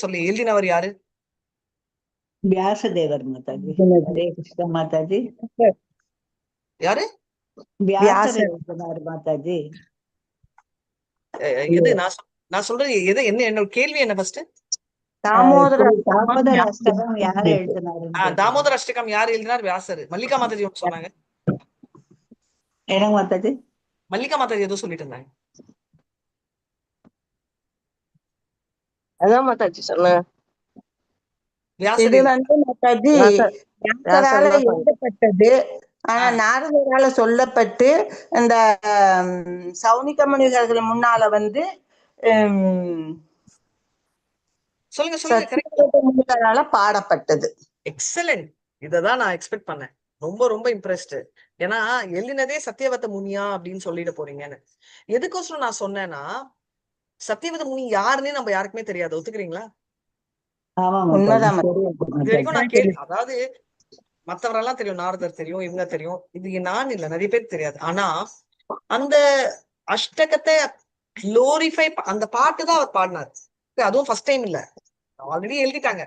சொல்லி எழுதினவர் யாரு? வியாசதேவர் மாதாஜி. ஹரே கிருஷ்ண மாதாஜி. யாரு? வியாசர் எழுதினார் மாதாஜி. எது நான் சொல்றது எது? என்னோட கேள்வி என்ன ஃபர்ஸ்ட்? தாமோதர அஷ்டகம் யாரு எழுதினாரு? தாமோதர அஷ்டகம் யாரு எழுதினார்? வியாசர். மல்லிகா மாதாஜி ஒன்று சொன்னாங்க. என்ன மாதாஜி? மல்லிகா மாதாஜி ஏதோ சொல்லிட்டு இருந்தாங்க. அதான் மாதாஜி சொன்னேன். வியாசர் இது வந்து மாதாஜி வியாசரால எழுதப்பட்டது. ஆனா நாரதரால சொல்லப்பட்டு இந்த சௌனிக முனிவர்கள் முன்னால வந்து முனிவரால பாடப்பட்டது. எக்ஸலென்ட். இததான் நான் எக்ஸ்பெக்ட் பண்ணேன். ரொம்ப ரொம்ப இம்ப்ரெஸ்டு. ஏன்னா எழுதினதே சத்தியவத முனியா அப்படின்னு சொல்லிட போறீங்கன்னு. எதுக்கோசரம் நான் சொன்னேன்னா, சத்தியவத முனி யாருன்னு நம்ம யாருக்குமே தெரியாது. ஒத்துக்கிறீங்களா? உண்மைதான். இது வரைக்கும் நான் கேள்வி, அதாவது மத்தவரெல்லாம் தெரியும், நாரதர் தெரியும், இவங்க தெரியும், இது நான் இல்ல, நிறைய பேர் தெரியாது. ஆனா அந்த அஷ்டகத்தை குளோரிஃபை, அந்த பாட்டு தான் அவர் பாடினார். அதுவும் ஃபர்ஸ்ட் டைம் இல்ல, ஆல்ரெடி எழுதிட்டாங்க.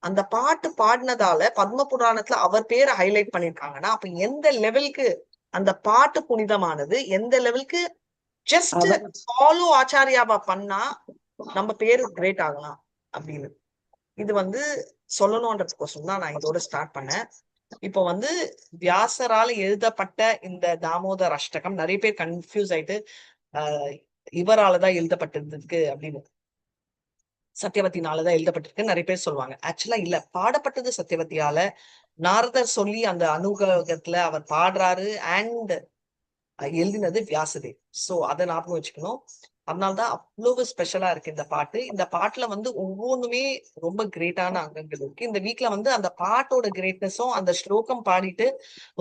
அந்த பாட்டு பாடினதால பத்ம புராணத்துல அவர் பேரை ஹைலைட் பண்ணிருக்காங்கன்னா, அப்ப எந்த லெவலுக்கு அந்த பாட்டு புனிதமானது, எந்த லெவலுக்கு ஜஸ்ட் ஃபாலோ ஆச்சாரியாவா பண்ணா நம்ம பேரு கிரேட் ஆகலாம் அப்படின்னு இது வந்து சொல்லணும்ன்றதுக்கோசம் தான் நான் இதோட ஸ்டார்ட் பண்ணேன். இப்போ வந்து வியாசரால எழுதப்பட்ட இந்த தாமோதர் அஷ்டகம் நிறைய பேர் கன்ஃபியூஸ் ஆயிட்டு இவராலதான் எழுதப்பட்டிருந்ததுக்கு அப்படின்னு, சத்தியவதினாலதான் எழுதப்பட்டிருக்கு நிறைய பேர் சொல்லுவாங்க. ஆக்சுவலா இல்ல, பாடப்பட்டது சத்தியவதியால. நாரதர் சொல்லி அந்த அனுகிரகத்துல அவர் பாடுறாரு, அண்ட் எழுதினது வியாசதேவ். சோ அதை ஞாபகம் வச்சுக்கணும். அதனால்தான் அவ்வளவு ஸ்பெஷலா இருக்கு இந்த பாட்டு. இந்த பாட்டுல வந்து ஒவ்வொன்றுமே ரொம்ப கிரேட்டான அங்கங்கள் இருக்கு. இந்த வீக்ல வந்து அந்த பாட்டோட கிரேட்னஸும் அந்த ஸ்லோகம் பாடிட்டு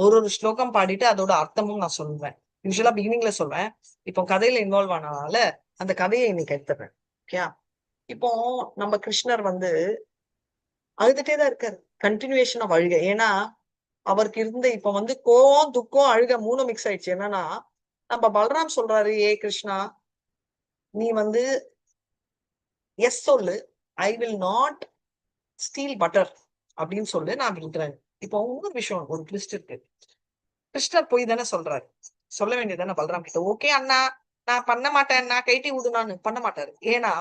ஒரு ஸ்லோகம் பாடிட்டு அதோட அர்த்தமும் நான் சொல்லுவேன். யூஸ்வலா பிகினிங்ல சொல்வேன். இப்போ கதையில இன்வால்வ் ஆனதுனால அந்த கதையை இன்னைக்கு எடுத்துறேன். ஓகே, இப்போ நம்ம கிருஷ்ணர் வந்து அழுதுட்டே தான் இருக்காரு, கண்டினியூவேஷன் ஆஃப் அழுக. ஏன்னா அவருக்கு இருந்த இப்ப வந்து கோவம், துக்கம், அழுக மூணு மிக்ஸ் ஆயிடுச்சு. என்னன்னா நம்ம பலராம் சொல்றாரு, ஏ கிருஷ்ணா, நீ வந்து எஸ் சொல்லு, I will not steel butter அப்படின்னு சொல்லு, நான் விடுறேன். இப்போ இன்னொரு விஷயம், ஒரு ட்விஸ்ட் இருக்கு. கிருஷ்ணர் போய் தானே சொல்றாரு, சொல்ல வேண்டியதானே பலராம் கிட்ட, ஓகே அண்ணா நான் பண்ண மாட்டேன், நான் கைட்டி விடுனான்னு பண்ண மாட்டாரு. ஏன்னா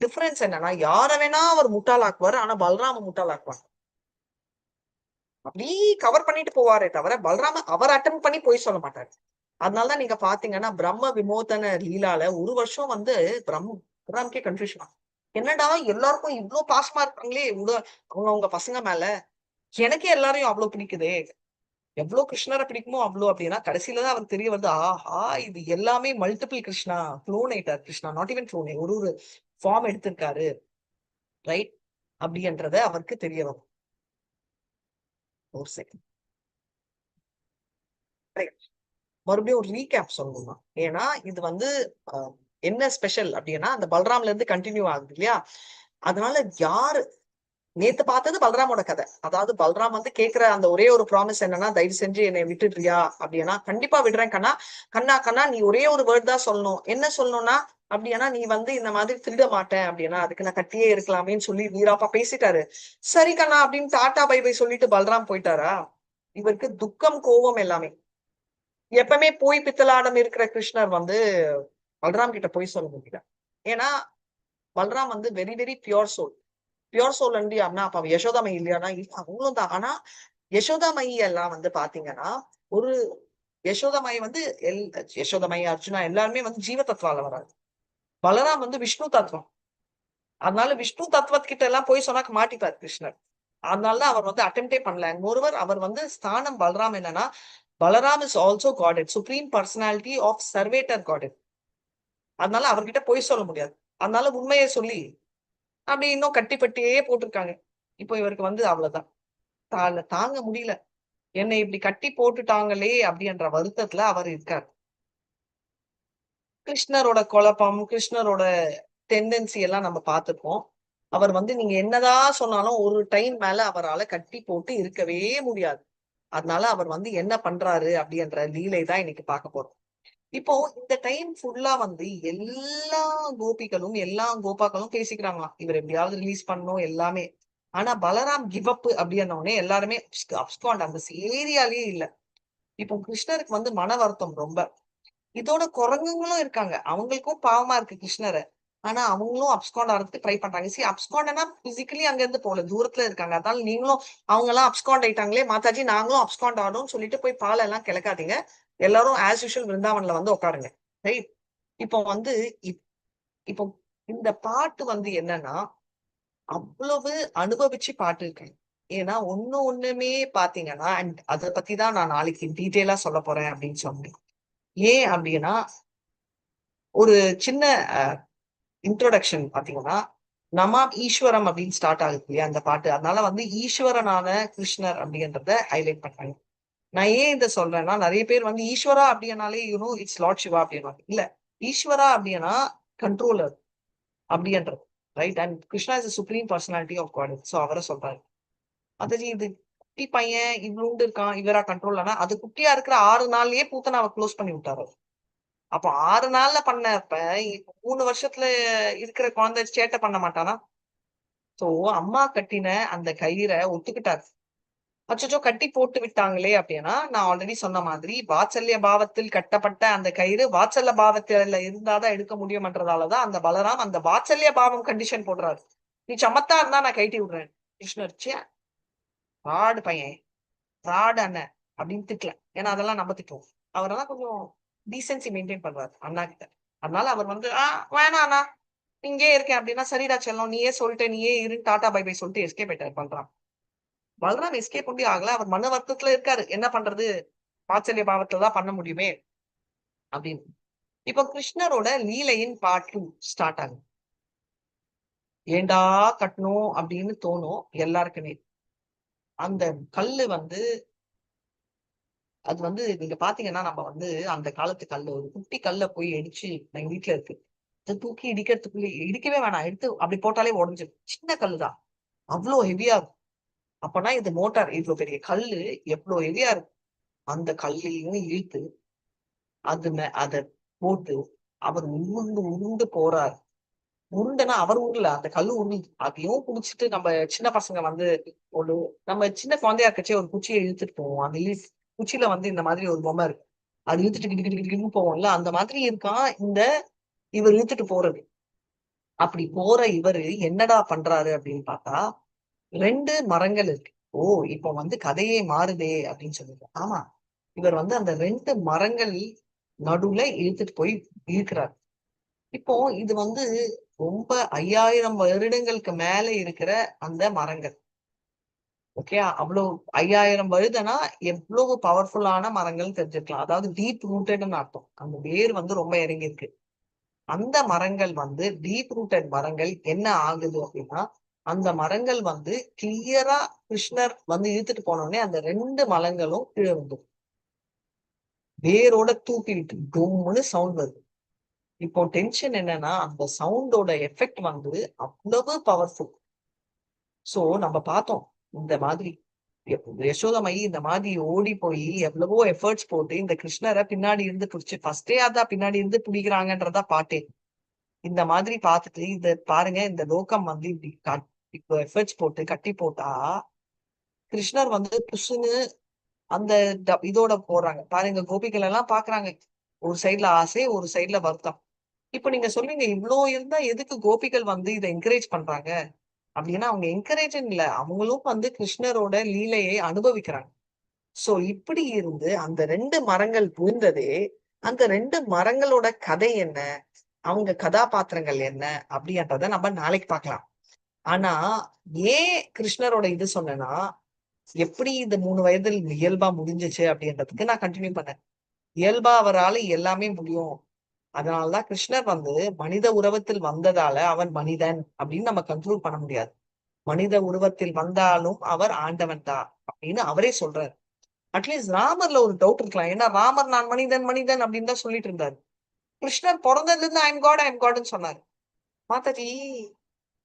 டிஃபரன்ஸ் என்னன்னா, யார வேணா அவர் முட்டாளாக்குவாரு, ஆனா பலராம முட்டாளாக்குவார். அப்படி கவர் பண்ணிட்டு போவாரே தவிர பலராம அவர் அட்டன் பண்ணி போய் சொல்ல மாட்டாரு. அதனாலதான் நீங்க பாத்தீங்கன்னா பிரம்ம விமோதன லீலால ஒரு வருஷம் வந்து பலராமக்கே கன்ஃபியூஷன், என்னடா எல்லாருக்கும் இவ்வளவு பாசமா இருக்காங்களே அவங்க பசங்க மேல, எனக்கே எல்லாரையும் அவ்வளவு பிடிக்குதே, எவ்வளவு கிருஷ்ணரை பிடிக்குமோ அவ்வளவு. அப்படின்னா கடைசியிலதான் அவருக்கு தெரிய வருது, ஆஹா இது எல்லாமே மல்டிபிள் கிருஷ்ணா, க்ளோன் ஆயிட்டார் கிருஷ்ணா, நாட் ஈவன் க்ளோன், ஒரு ஃபார்ம் எடுத்திருக்காரு, ரைட் அப்படின்றத அவருக்கு தெரிய வரும். ஒரு செகண்ட், மறுபடியும் ஒரு ரீகேப் சொல்லணுமா? ஏன்னா இது வந்து என்ன ஸ்பெஷல் அப்படின்னா அந்த பல்ராம்ல இருந்து கண்டினியூ ஆகுது இல்லையா. அதனால யாரு நேத்து பார்த்தது பல்ராமோட கதை, அதாவது பல்ராம் வந்து கேட்கிற அந்த ஒரே ஒரு ப்ராமிஸ் என்னன்னா, தயவு செஞ்சு என்னை விட்டுடுறியா அப்படின்னா, கண்டிப்பா விடுறேன் கண்ணா, கண்ணா கண்ணா நீ ஒரே ஒரு வேர்ட் தான் சொல்லணும். என்ன சொல்லணும்னா, அப்படின்னா நீ வந்து இந்த மாதிரி திருட மாட்டேன் அப்படின்னா அதுக்கு நான் கட்டியே இருக்கலாமேன்னு சொல்லி வீராப்பா பேசிட்டாரு. சரி கண்ணா அப்படின்னு டாட்டா பை பை சொல்லிட்டு பல்ராம் போயிட்டாரா. இவருக்கு துக்கம், கோபம் எல்லாமே. எப்பவுமே போய் பித்தலாடம் இருக்கிற கிருஷ்ணர் வந்து பல்ராம் கிட்ட போய் சொல்ல முடியல. ஏன்னா பல்ராம் வந்து very very pure soul. Pure soul அண்டி அப்படின்னா அப்ப யசோதாமை இல்லையானா அவங்களும் தான். ஆனா யசோதாமயி எல்லாம் வந்து பாத்தீங்கன்னா, ஒரு யசோதாமயி வந்து யசோதாமயி, அர்ஜுனா எல்லாருமே வந்து ஜீவ தத்துவால வராது. பலராம் வந்து விஷ்ணு தத்துவம். அதனால விஷ்ணு தத்துவத்துக்கிட்ட எல்லாம் போய் சொன்னாக்க மாட்டிப்பார் கிருஷ்ணர். அதனாலதான் அவர் வந்து அட்டெம்ப்டே பண்ணல. ஒருவர் அவர் வந்து ஸ்தானம் பலராம் என்னன்னா, Balaram is also Godhead, supreme personality of servitor Godhead. அதனால அவர்கிட்ட போய் சொல்ல முடியாது. அதனால உண்மையை சொல்லி அப்படி இன்னும் கட்டிப்பட்டியே போட்டிருக்காங்க. இப்போ இவருக்கு வந்து அவ்வளவுதான், தாங்க முடியல, என்னை இப்படி கட்டி போட்டுட்டாங்களே அப்படின்ற வருத்தத்துல அவர் இருக்கார். கிருஷ்ணரோட குழப்பம், கிருஷ்ணரோட டெண்டன்சி எல்லாம் நம்ம பார்த்திருப்போம். அவர் வந்து நீங்க என்னதான் சொன்னாலும் ஒரு டைம் மேல அவரால் கட்டி போட்டு இருக்கவே முடியாது. அதனால அவர் வந்து என்ன பண்றாரு அப்படின்ற லீலை தான் இன்னைக்கு பார்க்க போறோம். இப்போ இந்த டைம் ஃபுல்லா வந்து எல்லா கோபிகளும் எல்லா கோபாக்களும் பேசிக்கிறாங்களாம் இவர் எப்படியாவது ரிலீஸ் பண்ணணும் எல்லாமே. ஆனா பலராம் கிவ் அப் அப்படின்ன உடனே எல்லாருமே அப்ஸ்காண்ட் அந்த ஏரியாலேயே இல்ல. இப்போ கிருஷ்ணருக்கு வந்து மன வருத்தம் ரொம்ப. இதோட குரங்குங்களும் இருக்காங்க, அவங்களுக்கும் பாவமா இருக்கு கிருஷ்ணரை. ஆனா அவங்களும் அப்ஸ்காண்ட் ஆகிறதுக்கு ட்ரை பண்றாங்க. சரி, அப்ஸ்காண்ட்னா பிசிக்கலி அங்க இருந்து போல தூரத்துல இருக்காங்க. அதனால நீங்களும் அவங்க எல்லாம் அப்ஸ்காண்ட் ஆயிட்டாங்களே மாதாஜி, நாங்களும் அப்ஸ்காண்ட் ஆகணும்னு சொல்லிட்டு போய் பாலை எல்லாம் கிளக்காதீங்க, எல்லாரும் ஆஸ் யூஷுவல் விருந்தாவன்ல வந்து உட்காருங்க. ரைட். இப்போ வந்து இப்போ இந்த பாட்டு வந்து என்னன்னா அவ்வளவு அனுபவிச்சு பாட்டு இருக்கு. ஏன்னா ஒண்ணுமே பாத்தீங்கன்னா, அண்ட் அதை பத்தி தான் நான் நாளைக்கு டீட்டெயிலா சொல்ல போறேன் அப்படின்னு சொன்னேன். ஏன் அப்படின்னா ஒரு சின்ன இன்ட்ரோடக்ஷன் பாத்தீங்கன்னா, நமாம் ஈஸ்வரம் அப்படின்னு ஸ்டார்ட் ஆகுது இல்லையா அந்த பாட்டு. அதனால வந்து ஈஸ்வரனான கிருஷ்ணர் அப்படின்றத ஹைலைட் பண்றாங்க. நான் ஏன் இதை சொல்றேன்னா, நிறைய பேர் வந்து ஈஸ்வரா அப்படின்னாலே இட்ஸ் லார்ட் சிவா அப்படின்னா இல்ல, ஈஸ்வரா அப்படின்னா கண்ட்ரோலர் அப்படின்றது. Right. And Krishna is supreme personality of God. So அவரை சொல்றாரு. அதாச்சு இது குட்டி பையன் இவ்வளோண்டு இருக்கான், இவரா கண்ட்ரோல்னா அது குட்டியா இருக்கிற 6 நாள்லயே பூத்தனை க்ளோஸ் பண்ணி விட்டாரு. அப்ப 6 நாள்ல பண்ணப்ப 3 வருஷத்துல இருக்கிற குழந்தை சேட்டை பண்ண மாட்டானா? சோ அம்மா கட்டின அந்த கயிறை ஒத்துக்கிட்டாரு. அச்சோ கட்டி போட்டு விட்டாங்களே அப்படின்னா, நான் ஆல்ரெடி சொன்ன மாதிரி வாத்சல்ய பாவத்தில் கட்டப்பட்ட அந்த கயிறு வாத்சல்ய பாவத்துல இருந்தாதான் எடுக்க முடியும்ன்றதாலதான் அந்த பலராம் அந்த வாத்சல்ய பாவம் கண்டிஷன் போடுறாரு. நீ சமத்தா இருந்தா நான் கைட்டி விடுறேன். கிருஷ்ணர் ராடு பையன், ராடு அண்ணன் அப்படின்னு திட்டல. ஏன்னா அதெல்லாம் நம்ம திட்டுவோம். அவரெல்லாம் கொஞ்சம் டீசென்சி மெயின்டைன் பண்றாரு அண்ணா கிட்ட. அதனால அவர் வந்து வேணாம் அண்ணா இங்கே இருக்கேன் அப்படின்னா, சரிடா செல்லம் நீயே சொல்லிட்டு நீயே இரு டாடா பை பை சொல்லிட்டு எஸ்கேப் ஆயிட்டார் பண்றான். பலராம் எஸ்கேப் பண்ணி ஆகல. அவர் மன வருத்தத்துல இருக்காரு. என்ன பண்றது, வாத்சல்ய பாவத்துலதான் பண்ண முடியுமே அப்படின்னு. இப்ப கிருஷ்ணரோட லீலையின் பார்ட் 2 ஸ்டார்ட் ஆகுது. ஏண்டா கட்டணும் அப்படின்னு தோணும் எல்லாருக்குமே. அந்த கல்லு வந்து அது வந்து நீங்க பாத்தீங்கன்னா நம்ம வந்து அந்த காலத்து கல்லு ஒரு குட்டி கல்ல போய் இடிச்சு எங்க வீட்டுல இருக்கு. அதை தூக்கி இடிக்கிறதுக்குள்ளே இடிக்கவே வேணாம், எடுத்து அப்படி போட்டாலே உடஞ்சிடும். சின்ன கல்லுதான், அவ்வளவு ஹெவியா இருக்கும். அப்பனா இது மோட்டார், இவ்வளவு பெரிய கல்லு எவ்வளவு ஹெவியா இருக்கும். அந்த கல்லையும் இழுத்து அதை போட்டு அவர் உருண்டு உருண்டு போறாரு. உருண்டுனா அவர் ஊர்ல அந்த கல்லு உருண்டு அதையும் குடிச்சிட்டு நம்ம சின்ன பசங்க வந்து ஒரு நம்ம சின்ன குழந்தையா இருக்கச்சே ஒரு குச்சியை இழுத்துட்டு போவோம். அந்த குச்சியில வந்து இந்த மாதிரி ஒரு பொம்மை இருக்கு, அது இழுத்துட்டு கிட்டு போவோம்ல, அந்த மாதிரி இருக்கான் இவர் இழுத்துட்டு போறது. அப்படி போற இவரு என்னடா பண்றாரு அப்படின்னு பார்த்தா 2 மரங்கள் இருக்கு. ஓ, இப்போ வந்து கதையே மாறுதே அப்படின்னு சொல்லிட்டு. ஆமா, இவர் வந்து அந்த 2 மரங்கள் நடுவுல இழுத்துட்டு போய் இழுக்கிறார். இப்போ இது வந்து ரொம்ப 5000 வருடங்களுக்கு மேல இருக்கிற அந்த மரங்கள். ஓகே, அவ்வளவு 5000 வருடனா எவ்வளவு பவர்ஃபுல்லான மரங்கள் தெரிஞ்சுக்கலாம். அதாவது டீப் ரூட்டட்னு அர்த்தம். அந்த வேர் வந்து ரொம்ப இறங்கி இருக்கு. அந்த மரங்கள் வந்து டீப் ரூட்டட் மரங்கள் என்ன ஆகுது அப்படின்னா, அந்த மரங்கள் வந்து கிளியரா கிருஷ்ணர் வந்து இழுத்துட்டு போனோடனே அந்த 2 மரங்களும் கீழே வந்துடும். வேரோட தூக்கிட்டு டொம்முன்னு சவுண்ட் வருது. இப்போ டென்ஷன் என்னன்னா அந்த சவுண்டோட எஃபெக்ட் வந்து அவ்வளவு பவர்ஃபுல். சோ நம்ம பார்த்தோம் இந்த மாதிரி யசோதமயி இந்த மாதிரி ஓடி போய் எவ்வளவோ எஃபர்ட்ஸ் போட்டு இந்த கிருஷ்ணரை பின்னாடி இருந்து பிடிச்சு ஃபர்ஸ்டே அதான் பின்னாடி இருந்து பிடிக்கிறாங்கன்றதா பாட்டே. இந்த மாதிரி பார்த்துட்டு இத பாருங்க, இந்த லோகம் வந்து இப்படி இப்போ எஃபர்ட்ஸ் போட்டு கட்டி போட்டா கிருஷ்ணர் வந்து புசுன்னு அந்த இதோட போடுறாங்க பாருங்க. கோபிகள் எல்லாம் பாக்குறாங்க, ஒரு சைட்ல ஆசை ஒரு சைட்ல வருத்தம். இப்ப நீங்க சொல்றீங்க இவ்வளோ இருந்தா எதுக்கு கோபிகள் வந்து இதை என்கரேஜ் பண்றாங்க அப்படின்னா, அவங்க என்கரேஜ் இல்ல, அவங்களும் வந்து கிருஷ்ணரோட லீலையை அனுபவிக்கிறாங்க. சோ இப்படி இருந்து அந்த 2 மரங்கள் விழுந்ததே, அந்த 2 மரங்களோட கதை என்ன, அவங்க கதாபாத்திரங்கள் என்ன அப்படின்றத நம்ம நாளைக்கு பார்க்கலாம். ஆனா ஏன் கிருஷ்ணரோட இது சொன்னேன்னா, எப்படி இந்த 3 வயதில் இயல்பா முடிஞ்சிச்சு அப்படின்றதுக்கு நான் கண்டினியூ பண்ணேன். இயல்பா அவரால் எல்லாமே முடியும். அதனாலதான் கிருஷ்ணர் வந்து மனித உருவத்தில் வந்ததால அவன் மனிதன் அப்படின்னு நம்ம கன்க்ளூட் பண்ண முடியாது. மனித உருவத்தில் வந்தாலும் அவர் ஆண்டவன் தான் அப்படின்னு அவரே சொல்றாரு. அட்லீஸ்ட் ராமர்ல ஒரு டவுட் இருக்கலாம். ஏன்னா ராமர் நான் மனிதன் மனிதன் அப்படின்னு தான் சொல்லிட்டு இருந்தாரு. கிருஷ்ணர் பிறந்ததுல இருந்து ஐம் காட்னு சொன்னாரு. மாதாஜி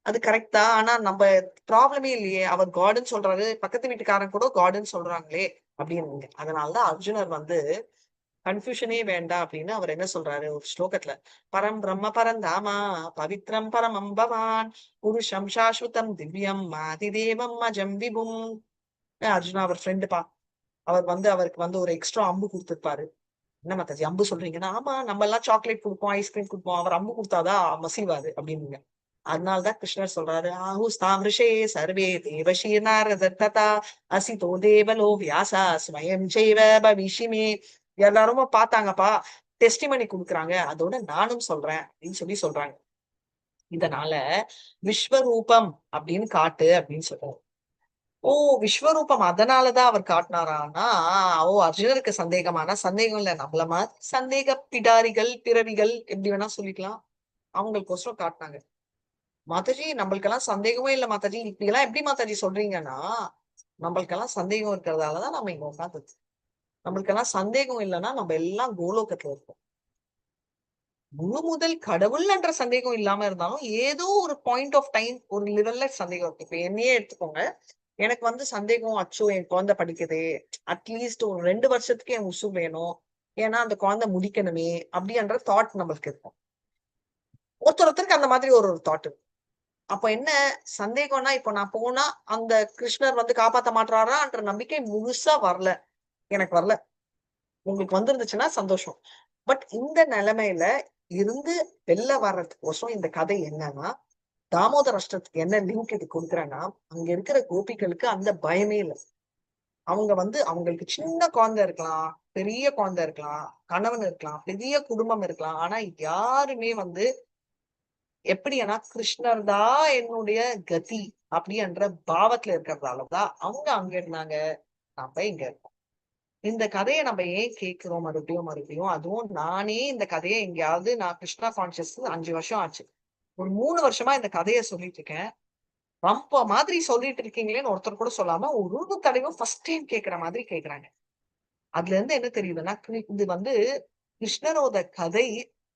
அது கரெக்ட் தான், ஆனா நம்ம ப்ராப்ளமே இல்லையே, அவர் காடுன்னு சொல்றாரு, பக்கத்து வீட்டுக்காரன் கூட காடுன்னு சொல்றாங்களே அப்படின்னு. அதனாலதான் அர்ஜுனர் வந்து கன்ஃபியூஷனே வேண்டாம் அப்படின்னு அவர் என்ன சொல்றாரு ஒரு ஸ்லோகத்துல, பரம் பிரம்ம பரந்தாமா பவித்ரம் பரமம் பவான் புருஷம் சாஸ்வதம் திவ்யம் மாதிதேவம் அஜம் விபும். அர்ஜுனா அவர் ஃப்ரெண்டுப்பா, அவருக்கு ஒரு எக்ஸ்ட்ரா அம்பு கொடுத்துருப்பாரு. என்ன மாதாஜி அம்பு சொல்றீங்கன்னா, ஆமா நம்ம எல்லாம் சாக்லேட் கொடுப்போம், ஐஸ்கிரீம் கொடுப்போம், அவர் அம்பு கொடுத்தாதான் மசிவாரு அப்படின்னு. அதனாலதான் கிருஷ்ணர் சொல்றாரு, ஆஹுஸ்தாமிருஷே சர்வே தேவசீர்நாரதத்தா அசிதோ தேவலோ வியாசா ஸ்வயம் ஜெய்வ பவிஷ்யமே. எல்லாரும் பார்த்தாங்கப்பா, டெஸ்டிமனி கொடுக்குறாங்க, அதோட நானும் சொல்றேன் அப்படின்னு சொல்றாங்க. இதனால விஸ்வரூபம் அப்படின்னு காட்டு அப்படின்னு சொல்றாரு. ஓ, விஸ்வரூபம் அதனாலதான் அவர் காட்டினாரான்னா, அர்ஜுனருக்கு சந்தேகமானா சந்தேகம் இல்ல, நம்மள மாதிரி சந்தேக பிடாரிகள் பிறவிகள் எப்படி வேணா சொல்லிக்கலாம், அவங்களுக்கோசரம் காட்டினாங்க. மாதாஜி நம்மளுக்கெல்லாம் சந்தேகமே இல்ல மாதாஜி, இப்படி எல்லாம் எப்படி மாதாஜி சொல்றீங்கன்னா, நம்மளுக்கெல்லாம் சந்தேகம் இருக்கிறதாலதான் நம்ம இங்க உட்காந்துது. நம்மளுக்கெல்லாம் சந்தேகம் இல்லைன்னா நம்ம எல்லாம் கோலோகத்துல இருக்கோம். முழு முதல் கடவுள் என்ற சந்தேகம் இல்லாம இருந்தாலும் ஏதோ ஒரு பாயிண்ட் ஆஃப் டைம் ஒரு லெவல்ல சந்தேகம் இருக்கு. இப்ப என்னையே எடுத்துக்கோங்க, எனக்கு சந்தேகம், அச்சோ என் குழந்தை படிக்குது, அட்லீஸ்ட் ஒரு 2 வருஷத்துக்கு என் உசு வேணும், ஏன்னா அந்த குழந்தை முடிக்கணுமே அப்படின்ற தாட் நம்மளுக்கு இருக்கும். ஒருத்தருக்கு அந்த மாதிரி ஒரு தாட் இருக்கு. அப்ப என்ன சந்தேகம்னா, இப்ப நான் போனா அந்த கிருஷ்ணர் காப்பாத்த மாட்டாரான்ற நம்பிக்கை முழுசா வரல, எனக்கு வரல. உங்களுக்கு வந்திருந்துச்சுன்னா சந்தோஷம். பட் இந்த நிலைமையில இருந்து வெளில வர்றதுக்கோசம் இந்த கதை என்னன்னா, தாமோதர அஷ்டத்துக்கு என்ன லிங்க் இது கொடுக்குறேன்னா, அங்க இருக்கிற கோபிகளுக்கு அந்த பயமே இல்லை. அவங்க அவங்களுக்கு சின்ன குழந்தை இருக்கலாம், பெரிய குழந்தை இருக்கலாம், கணவன் இருக்கலாம், பெரிய குடும்பம் இருக்கலாம், ஆனா யாருமே எப்படின்னா கிருஷ்ணர் தான் என்னுடைய கதி அப்படின்ற பாவத்துல இருக்கிறதாலதான் அவங்க அங்க இருந்தாங்க, நம்ம இங்க இருக்கோம். இந்த கதையை நம்ம ஏன் கேட்கிறோம் மறுபடியும் மறுபடியும், அதுவும் நானே இந்த கதையை எங்கேயாவது, நான் கிருஷ்ணா கான்சியஸ் 5 வருஷம் ஆச்சு, ஒரு 3 வருஷமா இந்த கதையை சொல்லிட்டு இருக்கேன். ரொம்ப மாதிரி சொல்லிட்டு இருக்கீங்களேன்னு ஒருத்தர் கூட சொல்லாம ஒரு தடவையும் ஃபர்ஸ்ட் டைம் கேட்கிற மாதிரி கேட்கிறாங்க. அதுல இருந்து என்ன தெரியுதுன்னா, இது கிருஷ்ணரோட கதை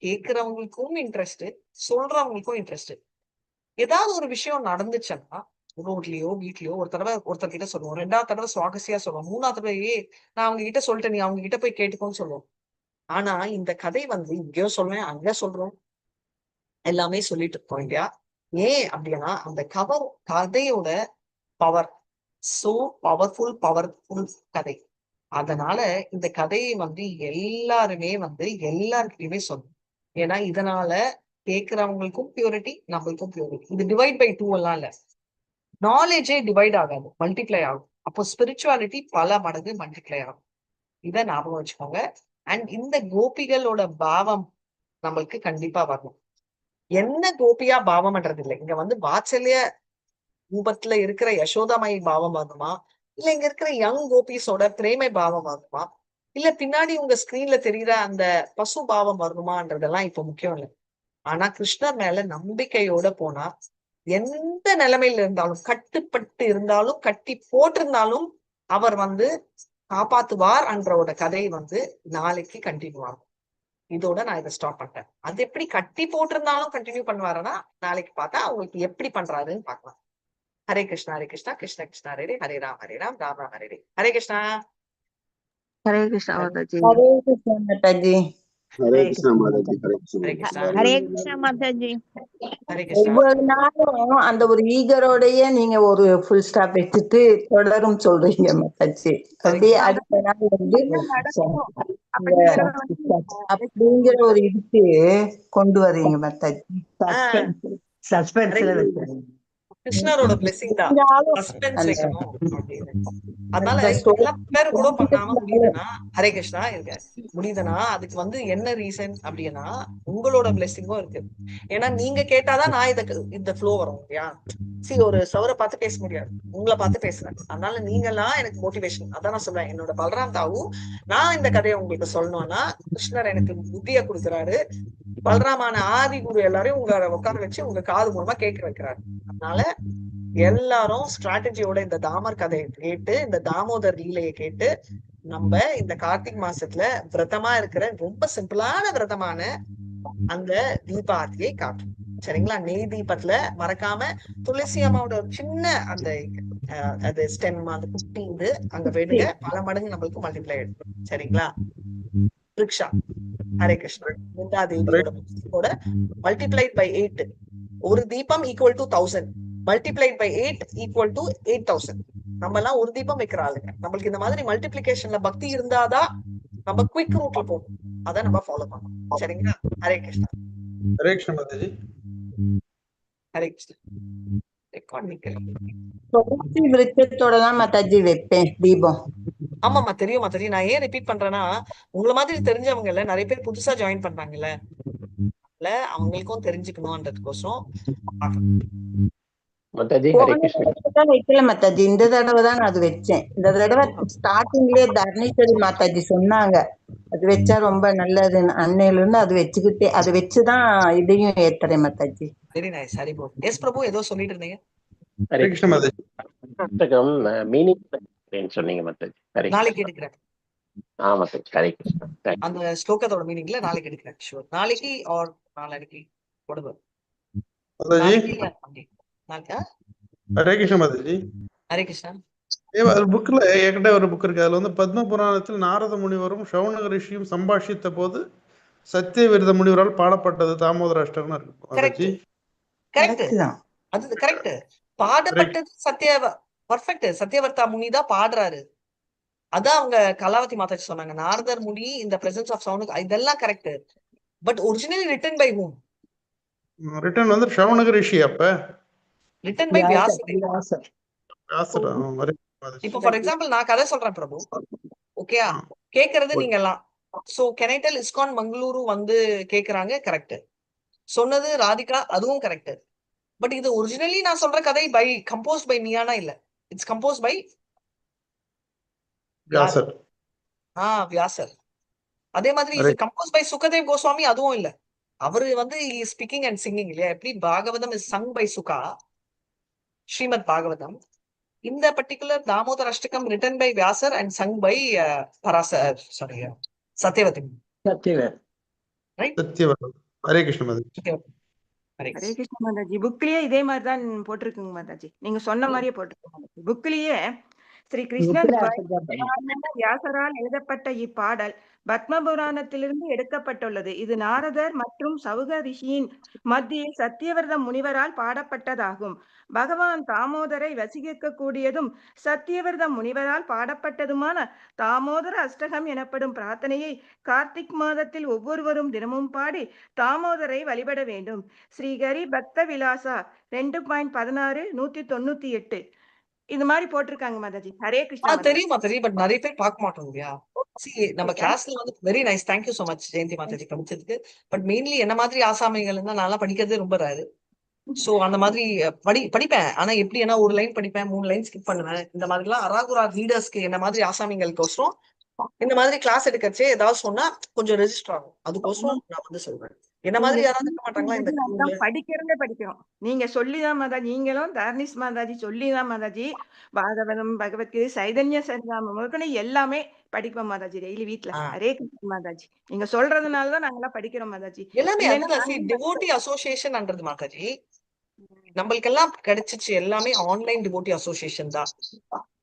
கேட்கிறவங்களுக்கும் இன்ட்ரெஸ்ட், சொல்றவங்களுக்கும் இன்ட்ரெஸ்ட். ஏதாவது ஒரு விஷயம் நடந்துச்சுன்னா ரோட்லயோ வீட்லயோ ஒரு தடவை ஒருத்தர்கிட்ட சொல்லுவோம், 2வது தடவை சுவாகசியா சொல்லுவோம், 3வது தடவையே நான் அவங்க கிட்ட சொல்லிட்டேன், நீ அவங்க கிட்ட போய் கேட்டுக்கோன்னு சொல்லுவோம். ஆனா இந்த கதை இங்கேயோ சொல்றேன், அங்க சொல்றோம், எல்லாமே சொல்லிட்டு இருக்கோம் இல்லையா? ஏன் அப்படின்னா அந்த கதையோட பவர் சோ பவர்ஃபுல் கதை. அதனால இந்த கதையை எல்லாருமே எல்லாருக்கிட்டையுமே சொல்லணும். ஏன்னா இதனால கேட்கிறவங்களுக்கும் பியூரிட்டி, நம்மளுக்கும் பியூரிட்டி. இது டிவைட் பை 2 எல்லாம் இல்ல, நாலேஜே டிவைட் ஆகாது, மல்டிப்ளை ஆகும். அப்போ ஸ்பிரிச்சுவாலிட்டி பல மடங்கு மல்டிப்ளை ஆகும். இதை ஞாபகம் வச்சுக்கோங்க. அண்ட் இந்த கோபிகளோட பாவம் நம்மளுக்கு கண்டிப்பா வரணும். என்ன கோபியா பாவம்ன்றது இல்லை, இங்க வாத்சல்ய ரூபத்துல இருக்கிற யசோதாமாயி பாவம் வரணுமா, இல்ல இங்க இருக்கிற யங் கோபிஸோட பிரேமை பாவம் வரணுமா, இல்ல பின்னாடி உங்க ஸ்கிரீன்ல தெரியுற அந்த பசு பாவம் வரணுமான்றதெல்லாம் இப்ப முக்கியம் இல்லை. ஆனா கிருஷ்ணர் மேல நம்பிக்கையோட போனா எந்த நிலைமையில இருந்தாலும், கட்டுப்பட்டு இருந்தாலும், கட்டி போட்டிருந்தாலும் அவர் காப்பாத்துவார் என்ற கதை நாளைக்கு கண்டினியூ ஆகும். இதோட நான் இதை ஸ்டாப் பண்ணிட்டேன். அது எப்படி கட்டி போட்டிருந்தாலும் கண்டினியூ பண்ணுவாருன்னா நாளைக்கு பார்த்தா அவங்களுக்கு எப்படி பண்றாருன்னு பார்க்கலாம். ஹரே கிருஷ்ணா கிருஷ்ணா கிருஷ்ணா ஹரே ஹரே ராம் ராம் ராம் ஹரே. ஹரே கிருஷ்ணா. ஹரே கிருஷ்ணா மாதாஜி. ஹரே கிருஷ்ணா மாதாஜி. ஹரே கிருஷ்ணா மாதாஜி. ஹரே கிருஷ்ணா. ஹரே கிருஷ்ணா மாதாஜி. ஹரே கிருஷ்ணா. ஒவ்வொரு நாளும் அந்த ஒரு ஈகரோடயே நீங்க ஒரு ஃபுல் ஸ்டாப் வச்சுட்டு தொடரும் சொல்றீங்க மாதாஜி. அப்படியே அடுத்த நாள் அப்படிங்கிற ஒரு இதுக்கு கொண்டு வர்றீங்க மாதாஜி. சஸ்பென்ஸ்ல வச்சு கிருஷ்ணரோட பிளெஸிங் தான் சஸ்பென்ஸ் வைக்கணும் அப்படின்னு. அதனால எல்லாம் பேரு கூட பண்ணாம முடியுதுன்னா, ஹரே கிருஷ்ணா இருக்க முடியுதுன்னா அதுக்கு என்ன ரீசன் அப்படின்னா உங்களோட பிளெஸிங்கும் இருக்கு. ஏன்னா நீங்க கேட்டாதான் நான் இந்த ஃப்ளோ வரும் இல்லையா? ஒரு சவரை பார்த்து பேச முடியாது, உங்களை பார்த்து பேசுறேன். அதனால நீங்கெல்லாம் எனக்கு மோட்டிவேஷன். அதான் நான் சொல்றேன், என்னோட பலராம் தாவு நான் இந்த கதையை உங்களுக்கு சொல்லணும்னா கிருஷ்ணர் எனக்கு புத்திய கொடுக்குறாரு, பலராமான ஆதி குரு எல்லாரையும் உங்களை உட்கார வச்சு உங்க காது மூலமா கேட்க வைக்கிறாரு. அதனால எல்லாரும் ஸ்ட்ராட்டஜியோட இந்த தாமர் கதையை கேட்டு, இந்த தாமோதர் லீலையை கேட்டு, நம்ம இந்த கார்த்திக் மாசத்துல விரதமா இருக்கிற ரொம்ப சிம்பிளான விரதமான அந்த தீபாவளியை காட்டும். சரிங்களா? நெய் தீபத்துல மறக்காம துளசி அம்மாவோட ஒரு சின்ன அந்த அது ஸ்டெம் அந்த குட்டி அங்க வேணுங்க, பல மடங்கு நம்மளுக்கு மல்டிப்ளை ஆயிடும். சரிங்களா? ரிக்ஷா. ஹரே கிருஷ்ணா. பிருந்தா தேவியோட மல்டிப்ளைட் பை 8. ஒரு தீபம் equal to 1000 multiplied by 8 equal to 8000. நம்ம எல்லாம் ஒரு தீபம் வைக்கிற ஆளுங்க. நம்மளுக்கு இந்த மாதிரி மல்டிபிளிகேஷன்ல பக்தி இருந்தாதான் நம்ம குயிக் ரூட்ல போகும். அதை நம்ம ஃபாலோ பண்ணணும். சரிங்களா? ஹரே கிருஷ்ணா. ஹரே கிருஷ்ண மாதாஜி. ஹரே கிருஷ்ணா. ரெக்கார்ட் நிக்கல. துளசி விருட்சத்தோட தான் மாதாஜி வைப்பேன் தீபம். ஆமாமா, தெரியுமா தெரியும். நான் ஏன் ரிப்பீட் பண்றேன்னா, உங்களை மாதிரி தெரிஞ்சவங்க இல்ல, நிறைய பேர் புதுசா ஜாயின் பண்றாங்கல்ல, அவங்களுக்கும் தெரிஞ்சுக்கணும்ன்றதுக்கோசரம் மாதாஜி ஹரே கிருஷ்ணா. வைக்கல மாதாஜி, இந்த தடவை தான் நான் அது வச்சேன். இந்த தடவை ஸ்டார்டிங்லயே தர்ணீஸ்வரி மாதாஜி சொன்னாங்க அது வச்சா ரொம்ப நல்லது, அன்னையில இருந்து அது வச்சுக்கிட்டே அது வச்சுதான் இதையும் ஏத்துறேன் Mataji. Very nice. Hari bol. Yes Prabhu, ஏதோ சொல்லிட்டு இருந்தீங்க. ஹரே கிருஷ்ண மாதாஜி. புத்தகம் மீனிங் சொன்னீங்க மாதாஜி. ஹரே நாளைக்கு எடுக்கிறேன். மாதாஜி. ஹரே கிருஷ்ணா. அந்த ஸ்லோகத்தோட மீனிங்ல நாளைக்கு எடுக்கிறேன். ஷூர். நாளைக்கு ஆர் நாளைக்கு whatever. மாதாஜி நாளைக்கு இல்ல நாளைக்கு. ஹரே கிருஷ்ண மாதாஜி. ஹரே கிருஷ்ணா. புக்ல என்கிட்ட ஒரு புக் இருக்கு. அதுல வந்து பத்ம புராணத்தில் நாரத முனிவரும் சௌனக ரிஷியும் சம்பாஷித்த போது சத்தியவிரத முனிவரால் பாடப்பட்டது தாமோதர அஷ்டகம் இருக்கு மாதாஜி. கரெக்ட் தான். அது கரெக்ட். பாடப்பட்டது பர்ஃபெக்ட். சத்யவர்த்தா முனி தான் பாடுறாரு. அதான் அவங்க கலாவதி மாதாஜி சொன்னாங்க, நாரதர் முனி இந்த பிரசன்ஸ் ஆஃப் சவுண்ட், இதெல்லாம் correct. But originally written by whom? Written வந்து சௌனக ரிஷி. அப்ப ரிட்டன் பை வியாசர். இப்போ ஃபார் எக்ஸாம்பிள் நான் கதை சொல்றேன் பிரபு, ஓகேயா? கேக்குறது நீங்க எல்லாம். So can I tell ISKCON Mangaluru வந்து கேக்குறாங்க, கரெக்ட். சொன்னது ராதிகா, அதுவும் கரெக்ட். பட் இது ஒரிஜினலி நான் சொல்ற கதை பை கம்போஸ் பை மியானா இல்ல, இட்ஸ் கம்போஸ் பை வியாசர். வியாசர். அதே மாதிரி கம்போஸ் பை சுகதேவ் கோஸ்வாமி, அதுவும் இல்ல. அவரு வந்து ஸ்பீக்கிங் அண்ட் சிங்கிங் இல்லையா? எப்படி Bhagavatam is sung by Shuka, Srimad Bhagavatam. இந்த particular Damodar Ashtakam written by வியாசர் and sung by Satyavati. Hare Krishna Mataji. Hare Krishna Mataji. புக்லயே இதே மாதிரிதான் போட்டிருக்குங்க மாதாஜி, நீங்க சொன்ன மாதிரியே போட்டிருக்கோம். புக்லயே ஸ்ரீ கிருஷ்ணன் வியாசரால் எழுதப்பட்ட இப்பாடல் பத்ம புராணத்திலிருந்து எடுக்கப்பட்டுள்ளது. இது நாரதர் மற்றும் சவுக ரிஷியின் மத்தியில் சத்தியவிரத முனிவரால் பாடப்பட்டதாகும். பகவான் தாமோதரை வசிக்க கூடியதும் சத்தியவிரத முனிவரால் பாடப்பட்டதுமான தாமோதர அஷ்டகம் எனப்படும் பிரார்த்தனையை கார்த்திக் மாதத்தில் ஒவ்வொருவரும் தினமும் பாடி தாமோதரை வழிபட வேண்டும். ஸ்ரீஹரி பக்த விலாசா 2.16 198 இது மாதிரி போட்டிருக்காங்க மாதாஜி. ஹரே கிருஷ்ணா. தெரியுமா தெரியும். பட் நிறைய பேர் பார்க்க மாட்டோம் இல்லையா? நம்ம கிளாஸ்ல வந்து very nice. Thank you so much Jayanthi Mataji படிச்சதுக்கு. பட் மெயின்லி என்ன மாதிரி ஆசாமிகள் தான் நான் படிக்கிறதே ரொம்ப ரேரு. சோ அந்த மாதிரி படிப்பேன். ஆனா எப்படி, ஏன்னா ஒரு லைன் படிப்பேன், 3 லைன் ஸ்கிப் பண்ணுவேன். இந்த மாதிரி எல்லாம் அராகுரா ரீடர்ஸ்க்கு என்ன மாதிரி ஆசாமிகளுக்கோசரம் இந்த மாதிரி கிளாஸ் எடுக்கச்சே ஏதாவது சொன்னா கொஞ்சம் ரெஜிஸ்டர் ஆகும். அதுக்கோசரம் நான் வந்து சொல்றேன். என்ன மாதிரி யாராவது இருக்க மாட்டாங்களா இந்த படிக்கிறதே படிக்கிறோம். நீங்க சொல்லிதான் மாதாஜி, நீங்களும் தர்ணிஸ் மாதாஜி சொல்லிதான் மாதாஜி பாகவதம், பகவத்கீதை, சைதன்ய சரிதாமம் எல்லாமே படிப்போம் மாதாஜி டெய்லி வீட்டுல. ஹரே கிருஷ்ண மாதாஜி. நீங்க சொல்றதுனாலதான் நாங்கெல்லாம் படிக்கிறோம் மாதாஜி. எல்லாமே டிவோட்டி அசோசியேஷன்ன்றது மாதாஜி நம்மளுக்கு எல்லாம் கிடைச்சிச்சு. எல்லாமே ஆன்லைன் டிவோட்டி அசோசியேஷன் தான்.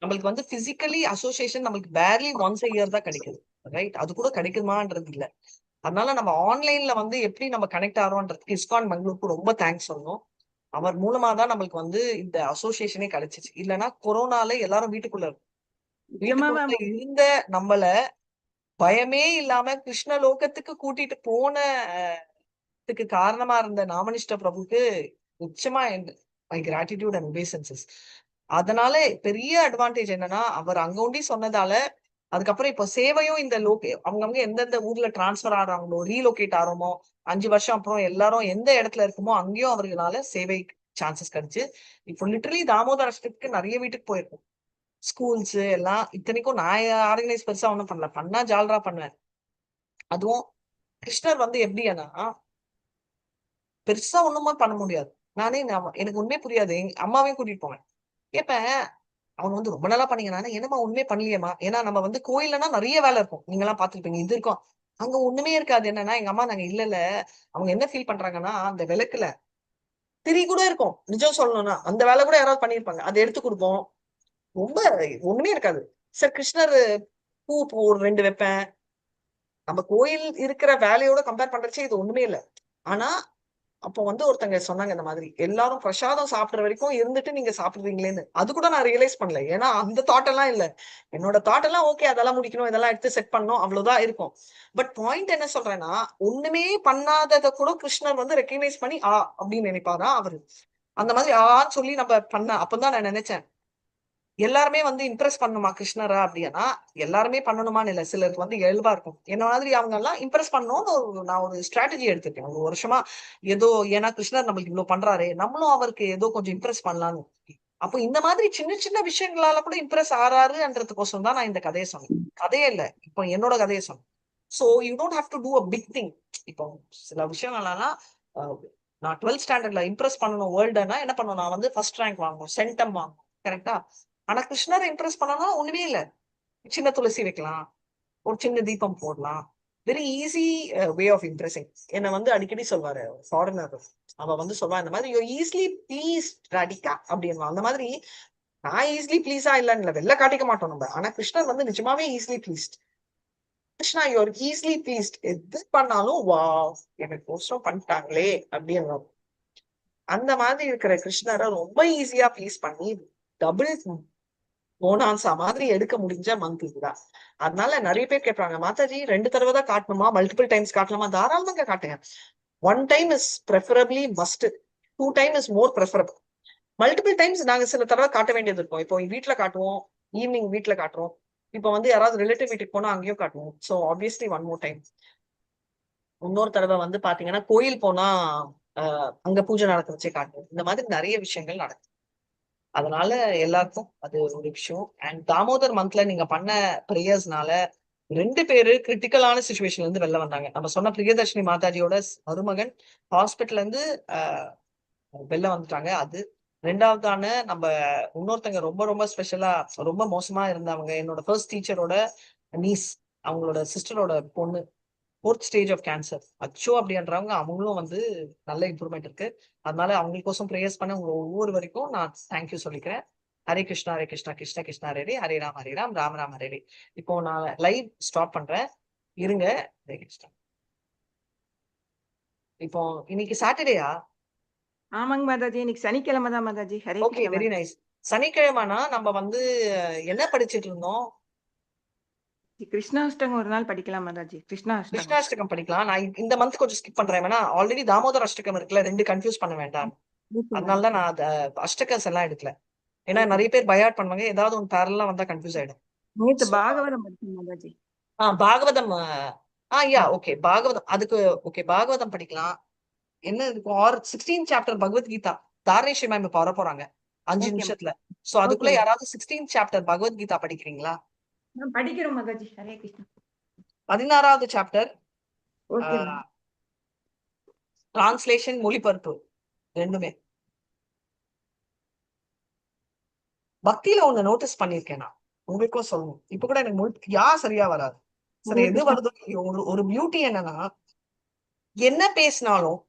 நம்மளுக்கு வந்து பிசிக்கலி அசோசியேஷன் நம்மளுக்கு பேர்லி ஒன்ஸ் a year தான் கிடைக்குது, ரைட்? அது கூட கிடைக்குமான்றது இல்ல. அதனால நம்ம ஆன்லைன்ல வந்து எப்படி நம்ம கனெக்ட் ஆகிறோம்ன்றதுக்கு இஸ்கான் மங்களூருக்கு ரொம்ப தேங்க்ஸ் சொல்லணும். அவர் மூலமா தான் நம்மளுக்கு வந்து இந்த அசோசியேஷனே கிடைச்சிச்சு. இல்லைன்னா கொரோனால எல்லாரும் வீட்டுக்குள்ள இருந்த நம்மள பயமே இல்லாம கிருஷ்ண லோகத்துக்கு கூட்டிட்டு போனதுக்கு காரணமா இருந்த நாமனிஷ்ட பிரபுக்கு நிச்சயமா மை கிராட்டிடியூட் அண்ட் ஒபேசன்சஸ். அதனால பெரிய அட்வான்டேஜ் என்னன்னா, அவர் அங்க ஒண்டி சொன்னதால அதுக்கப்புறம் இப்ப சேவையும் இந்த அவங்கவுங்க எந்தெந்த ஊர்ல டிரான்ஸ்பர் ஆறாங்களோ, ரீலோகேட் ஆறோமோ, 5 வருஷம் அப்புறம் எல்லாரும் எந்த இடத்துல இருக்குமோ அங்கேயும் அவர்களால சேவை சான்சஸ் கிடைச்சு இப்போ லிட்டரலி தாமோதர் அஷ்டத்துக்கு நிறைய வீட்டுக்கு போயிருக்கும். ஸ்கூல்ஸ் எல்லாம். இத்தனைக்கும் நான் ஆர்கனைஸ் பெருசா ஒண்ணும் பண்ணா ஜாலரா பண்ணுவேன். அதுவும் கிருஷ்ணர் வந்து எப்படின்னா பெருசா ஒண்ணுமா பண்ண முடியாது. எனக்கு உண்மையே புரியாது. எங்க அம்மாவையும் கூட்டிட்டு போவேன். கேட்பேன், அவங்க வந்து ரொம்ப நல்லா பண்ணீங்க. நானே என்னமா உண்மையே பண்ணலையேமா. ஏன்னா நம்ம வந்து கோயில்லனா நிறைய வேலை இருக்கும், நீங்க எல்லாம் பாத்துருப்பீங்க. இது இருக்கும், அங்க ஒண்ணுமே இருக்காது. என்னன்னா எங்க அம்மா நாங்க இல்ல அவங்க என்ன ஃபீல் பண்றாங்கன்னா, அந்த விளக்குல திரி கூட இருக்கும். நிஜம் சொல்லணும்னா அந்த வேலை கூட யாராவது பண்ணிருப்பாங்க, அதை எடுத்து கொடுப்போம். ரொம்ப ஒண்ணுமே இருக்காது. சார் கிருஷ்ணர் பூ ஒரு 2 வைப்பேன், நம்ம கோயில் இருக்கிற வேலையோட கம்பேர் பண்றச்சே இது ஒண்ணுமே இல்லை. ஆனா அப்போ வந்து ஒருத்தங்க சொன்னாங்க இந்த மாதிரி எல்லாரும் பிரசாதம் சாப்பிடுற வரைக்கும் இருந்துட்டு நீங்க சாப்பிடுறீங்களேன்னு. அது கூட நான் ரியலைஸ் பண்ணல. ஏன்னா அந்த தாட் எல்லாம் இல்ல. என்னோட தாட் எல்லாம் ஓகே, அதெல்லாம் முடிக்கணும், இதெல்லாம் எடுத்து செட் பண்ணணும், அவ்வளவுதான் இருக்கும். பட் பாயிண்ட் என்ன சொல்றேன்னா, ஒண்ணுமே பண்ணாததை கூட கிருஷ்ணர் வந்து ரெக்கக்னைஸ் பண்ணி அப்படின்னு நினைப்பாரா அவரு. அந்த மாதிரி சொல்லி நம்ம பண்ண அப்பதான் நான் நினைச்சேன், எல்லாருமே வந்து இம்ப்ரெஸ் பண்ணணுமா கிருஷ்ணரா அப்படின்னா, எல்லாருமே பண்ணணுமான்னு இல்லை. சிலருக்கு வந்து இயல்பா இருக்கும். என்ன மாதிரி அவங்க எல்லாம் இம்ப்ரெஸ் பண்ணணும்னு நான் ஒரு ஸ்ட்ராட்டஜி எடுத்திருக்கேன் ஒரு வருஷமா. ஏதோ ஏன்னா கிருஷ்ணர் நம்மளுக்கு இவ்வளவு பண்றாரு, நம்மளும் அவருக்கு ஏதோ கொஞ்சம் இம்ப்ரெஸ் பண்ணலாம்னு. அப்போ இந்த மாதிரி சின்ன சின்ன விஷயங்களால கூட இம்ப்ரெஸ் ஆறாருன்றதுக்கோசம் தான் நான் இந்த கதையை சொன்னேன். கதையே இல்லை, இப்போ என்னோட கதையை சொன்னேன். So you don't have to do a big thing. இப்போ சில விஷயங்கள்லாம் நான் 12th ஸ்டாண்டர்ட்ல இம்ப்ரெஸ் பண்ணணும் வேர்ல்டுனா என்ன பண்ணணும், நான் வந்து ஃபர்ஸ்ட் ரேங்க் வாங்கணும், சென்டம் வாங்கணும், கரெக்டா? ஆனா கிருஷ்ணரை இம்ப்ரெஸ் பண்ணனா ஒண்ணுமே இல்ல. சின்ன துளசி வைக்கலாம், ஒரு சின்ன தீபம் போடலாம். Very easy way of impressing. என்ன வந்து அடிக்கடி சொல்வாரு ஃபாரினர், அவ வந்து சொல்வா இந்த மாதிரி, யூ ஈஸிலி ப்ளீஸ் ராடிகா அப்படின்னு. அந்த மாதிரி நான் ஈஸிலி ப்ளீஸா இல்லைன்னு வெளில காட்டிக்க மாட்டோம் நம்ம. ஆனா கிருஷ்ணர் வந்து நிஜமாவே easily pleased. Krishna you are easily pleased. எது பண்ணாலும் வா எனக்கு கோசம் பண்ணிட்டாங்களே அப்படின்னு. அந்த மாதிரி இருக்கிற கிருஷ்ணரை ரொம்ப ஈஸியா ப்ளீஸ் பண்ணி டபுள் போனான்சா மாதிரி எடுக்க முடிஞ்ச மந்த் இதுதான். அதனால நிறைய பேர் கேட்பாங்க, மாதாஜி 2 தடவை தான் காட்டணுமா, மல்டிபிள் டைம்ஸ் காட்டலாமா? தாராளமாக காட்டுங்க. 1 time is preferably must, 2 time is more preferable. Multiple times நாங்க சில தடவை காட்ட வேண்டியது இருக்கும். இப்போ வீட்டுல காட்டுவோம், ஈவினிங் வீட்டுல காட்டுறோம், இப்போ வந்து யாராவது ரிலேட்டிவ் வீட்டுக்கு போனா அங்கேயும் காட்டுவோம். So obviously 1 more time. இன்னொரு தடவை வந்து பாத்தீங்கன்னா கோயில் போனா அங்க பூஜை நடக்கிறச்சே காட்டுவோம். இந்த மாதிரி நிறைய விஷயங்கள் நடக்கும். அதனால எல்லாருக்கும் அது ஒரு விஷயம். அண்ட் தாமோதர் மந்த்ல நீங்க பண்ண பிரேயர்ஸ்னால 2 பேரு கிரிட்டிக்கலான சுச்சுவேஷன்ல இருந்து வெளில வந்தாங்க. நம்ம சொன்ன பிரியதர்ஷினி மாதாஜியோட மருமகன் ஹாஸ்பிட்டல்ல இருந்து வெளில வந்துட்டாங்க. அது 2வதான நம்ம இன்னொருத்தங்க ரொம்ப ரொம்ப ஸ்பெஷலா ரொம்ப மோசமா இருந்தவங்க, என்னோட ஃபர்ஸ்ட் டீச்சரோட நீஸ், அவங்களோட சிஸ்டரோட பொண்ணு 4th ஸ்டேஜ் ஆஃப் கேன்சர். அச்சோ அப்படின்றவங்க, அவங்களும் வந்து நல்ல இம்ப்ரூவ்மெண்ட் இருக்கு. அதனால அவங்களுக்கோசம் ப்ரேயர்ஸ் பண்ண உங்க ஒவ்வொரு வரைக்கும் நான் தேங்க்யூ சொல்லிக்கிறேன். ஹரே கிருஷ்ணா ஹரே கிருஷ்ணா கிருஷ்ண கிருஷ்ணா ஹரே ஹரே ராம் ராம் ராம் ஹரே. இப்போ நான் லைவ் ஸ்டாப் பண்றேன், இருங்க. ஹரே கிருஷ்ணா. இப்போ இன்னைக்கு சாட்டர்டேயா? ஆமாங்க மாதாஜி, இன்னைக்கு சனிக்கிழமை தான் Mataji. Hare okay, Krishna very nice. சனிக்கிழமைனா நம்ம வந்து என்ன படிச்சிட்டு இருந்தோம்? கிருஷ்ணாஷ்டகம் ஒரு நாள் படிக்கலாம் மாதாஜி. கிருஷ்ணாஷ்டகம் கிருஷ்ணாஷ்டகம் படிக்கலாம். நான் இந்த மந்த் கொஞ்சம் ஸ்கிப் பண்றேன். ஏன்னா ஆல்ரெடி தாமோதர் அஷ்டகம் இருக்குல்ல, 2 கன்ஃபியூஸ் பண்ண வேண்டாம். அதனாலதான் நான் அஷ்டகஸ் எல்லாம் எடுக்கல. ஏன்னா நிறைய பேர் பயாட் பண்ணுவாங்க, ஏதாவது ஒன்று பேரலா வந்தா கன்ஃபியூஸ் ஆயிடும். நேத்து பாகவதம் படிச்சேன் மாதாஜி. பாகவதம். Yeah okay, Bhagavatam. அதுக்கு ஓகே, பாகவதம் படிக்கலாம். என்ன இருக்கும், 16th சாப்டர் பகவத்கீதா தாரணேஷி மேம் இப்ப வர போறாங்க 5 நிமிஷத்துல. சோ அதுக்குள்ள யாராவது 16th சாப்டர் பகவத்கீதா படிக்கிறீங்களா? படிக்கிறோம் மாதாஜி. ஹரே கிருஷ்ணா. 16வது சாப்டர் டிரான்ஸ்லேஷன், மொழிபெயர்ப்பு ரெண்டுமே. பக்தியில ஒண்ணு நோட்டீஸ் பண்ணிருக்கேன் நான், உங்களுக்கும் சொல்லணும். இப்ப கூட எனக்கு சரியா வராது. சரி, எது வருதோ ஒரு பியூட்டி என்னன்னா, என்ன பேசினாலும்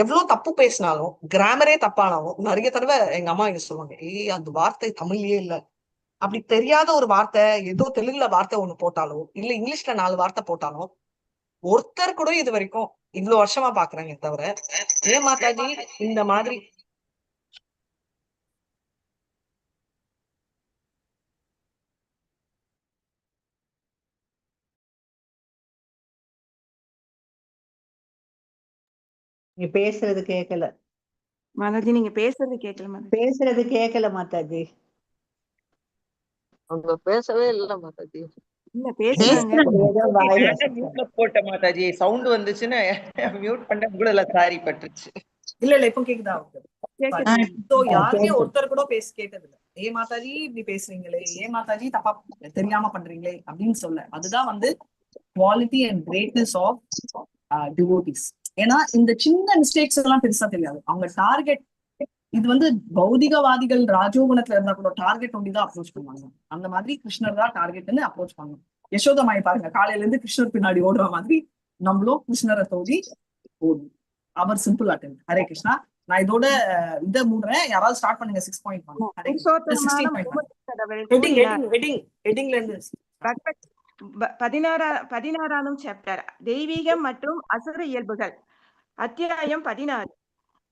எவ்வளவு தப்பு பேசினாலும் கிராமரே தப்பானாலும் நிறைய தடவை எங்க அம்மா இங்க சொல்லுவாங்க, அந்த வார்த்தை தமிழ்லயே இல்ல. அப்படி தெரியாத ஒரு வார்த்தை ஏதோ தெலுங்குல வார்த்தை ஒண்ணு போட்டாலும் இல்ல இங்கிலீஷ்ல 4 வார்த்தை போட்டாலும் ஒருத்தர் கூட இது வரைக்கும் இவ்வளவு வருஷமா பாக்குறாங்க தவிர, ஏன் மாதாஜி இந்த மாதிரி நீ பேசுறது கேட்கல மாதாஜி. நீங்க பேசுறது கேட்கல மாதாஜி. பேசுறது கேட்கல மாதாஜி. அவங்க பேசவே இல்ல மாதாஜி. இல்ல பேசுறாங்க. போட்ட மாதாஜி சவுண்ட் வந்துச்சுன்னு மியூட் பண்ண கூட சாரி பட்டுச்சு. இல்ல இப்ப கேக்குதா? யாருமே ஒருத்தர் கூட பேச கேட்டது இல்ல. ஏ மாதாஜி இப்படி பேசுறீங்களே, ஏ மாதாஜி தப்பா தெரியாம பண்றீங்களே அப்படின்னு சொல்ல. அதுதான் வந்து quality and greatness of devotees. ஏன்னா இந்த சின்ன மிஸ்டேக்ஸ் எல்லாம் பெருசா தெரியாது. அவங்க டார்கெட் இது வந்து பௌதிகவாதிகள் ராஜோகுணத்துல இருந்தா கூட டார்கெட் ஒண்டிதான் அப்ரோச் பண்ணுவாங்க. அந்த மாதிரி கிருஷ்ணர் தான் டார்கெட்னு அப்ரோச் பண்ணுவோம். யசோதமாய் பாருங்க, காலையில இருந்து கிருஷ்ணர் பின்னாடி ஓடுற மாதிரி நம்மளும் கிருஷ்ணரை தோதி ஓடும். அவர் சிம்பிள் அட்டென்ட். ஹரே கிருஷ்ணா. நான் இதோட இதை மூடுறேன். யாராவது ஸ்டார்ட் பண்ணுங்க 6.1. பதினாறாம் சாப்டர் தெய்வீகம் மற்றும் அசுர இயல்புகள். அத்தியாயம் 16.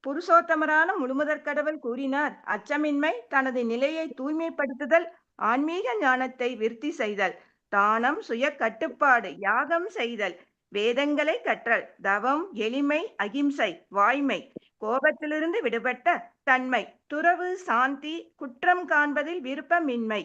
புருஷோத்தமரான முழுமுதற் கடவுள் கூறினார், அச்சமின்மை, தனது நிலையை தூய்மைப்படுத்துதல், ஆன்மீக ஞானத்தை விருத்தி செய்தல், தானம், சுய கட்டுப்பாடு, யாகம் செய்தல், வேதங்களை கற்றல், தவம், எளிமை, அகிம்சை, வாய்மை, கோபத்திலிருந்து விடுபட்ட தன்மை, துறவு, சாந்தி, குற்றம் காண்பதில் விருப்பமின்மை,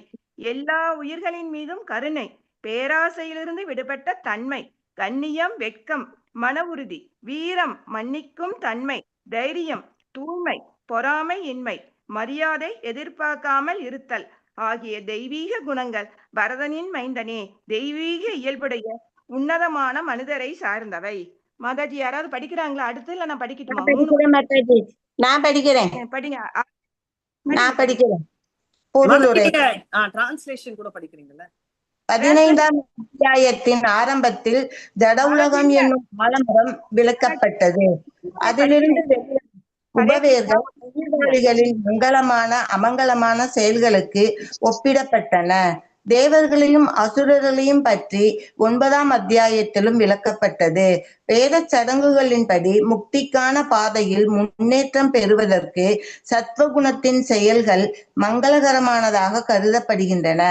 எல்லா உயிர்களின் மீதும் கருணை, பேராசையிலிருந்து விடுபட்ட தன்மை, கண்ணியம், வெட்கம், மன உறுதி, வீரம், மன்னிக்கும் தன்மை, தைரியம், தூய்மை, பொறாமை இன்மை, மரியாதை, எதிர்பார்க்காமல் இருத்தல் ஆகிய தெய்வீக குணங்கள் பரதனின் மைந்தனே தெய்வீக இயல்புடைய உன்னதமான மனிதரை சார்ந்தவை. மாதாஜி யாராவது படிக்கிறாங்களா? அடுத்து இல்ல நான் படிக்கட்டுமா? மாதாஜி நான் படிக்கிறேன். படிங்க. நான் படிக்கிறேன். பொருளுரை டிரான்ஸ்லேஷன் கூட படிக்கிறீங்களா? 15ஆம் அத்தியாயத்தின் ஆரம்பத்தில் ஜட உலகம் என்னும் ஆலமரம் விளக்கப்பட்டது. அதிலிருந்து உபவேர்கள் உயிர்வாழிகளின் மங்களமான அமங்கலமான செயல்களுக்கு ஒப்பிடப்பட்டன. தேவர்களையும் அசுரர்களையும் பற்றி 9ஆம் அத்தியாயத்திலும் விளக்கப்பட்டது. வேத சடங்குகளின்படி முக்திக்கான பாதையில் முன்னேற்றம் பெறுவதற்கு சத்வகுணத்தின் செயல்கள் மங்களகரமானதாக கருதப்படுகின்றன.